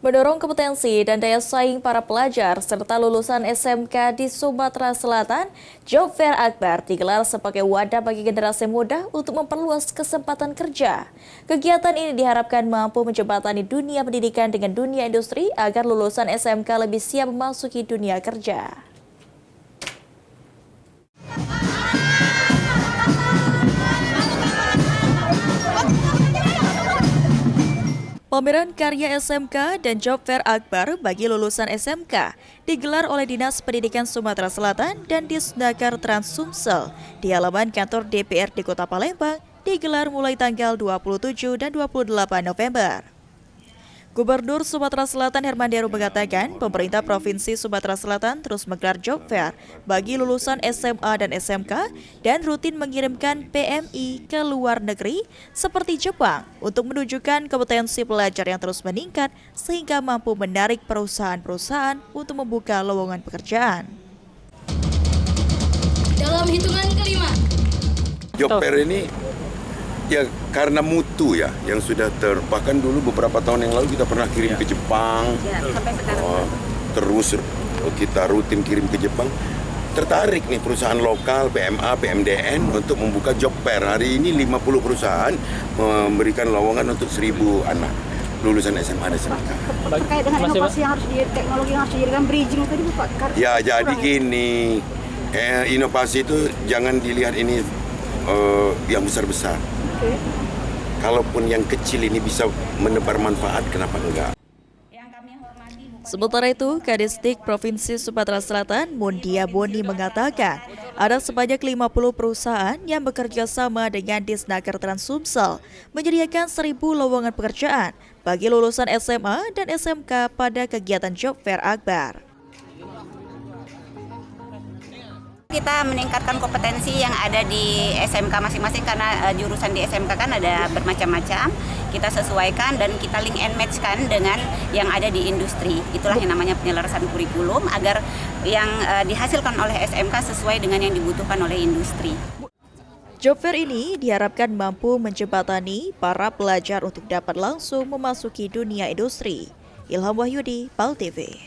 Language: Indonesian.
Mendorong kompetensi dan daya saing para pelajar serta lulusan SMK di Sumatera Selatan, Job Fair Akbar digelar sebagai wadah bagi generasi muda untuk memperluas kesempatan kerja. Kegiatan ini diharapkan mampu menjembatani dunia pendidikan dengan dunia industri agar lulusan SMK lebih siap memasuki dunia kerja. Pameran karya SMK dan Job Fair Akbar bagi lulusan SMK digelar oleh Dinas Pendidikan Sumatera Selatan dan Disnaker Trans Sumsel di halaman kantor DPRD Kota Palembang digelar mulai tanggal 27 dan 28 November. Gubernur Sumatera Selatan Herman Deru mengatakan pemerintah Provinsi Sumatera Selatan terus menggelar Job Fair bagi lulusan SMA dan SMK dan rutin mengirimkan PMI ke luar negeri seperti Jepang untuk menunjukkan kompetensi pelajar yang terus meningkat sehingga mampu menarik perusahaan-perusahaan untuk membuka lowongan pekerjaan. Dalam hitungan kelima. Job Fair ini ya karena mutu ya yang sudah bahkan dulu beberapa tahun yang lalu kita pernah kirim ke Jepang Sampai sekarang. Terus kita rutin kirim ke Jepang, tertarik nih perusahaan lokal PMA, PMDN untuk membuka Job Fair. Hari ini 50 perusahaan memberikan lowongan untuk 1.000 anak lulusan SMA dan SMK. Terkait dengan inovasi yang harus teknologi yang harus dijadikan bridging tadi Pak. Ya jadi gini, inovasi itu jangan dilihat ini yang besar-besar. Kalaupun yang kecil ini bisa menebar manfaat, kenapa enggak? Sementara itu, Kadisdik Provinsi Sumatera Selatan, Mundia Boni mengatakan ada sebanyak 50 perusahaan yang bekerja sama dengan Disnaker Trans Sumsel menyediakan 1.000 lowongan pekerjaan bagi lulusan SMA dan SMK pada kegiatan Job Fair Akbar. Kita meningkatkan kompetensi yang ada di SMK masing-masing karena jurusan di SMK kan ada bermacam-macam. Kita sesuaikan dan kita link and match kan dengan yang ada di industri. Itulah yang namanya penyelarasan kurikulum agar yang dihasilkan oleh SMK sesuai dengan yang dibutuhkan oleh industri. Job Fair ini diharapkan mampu menjembatani para pelajar untuk dapat langsung memasuki dunia industri. Ilham Wahyudi, PAL TV.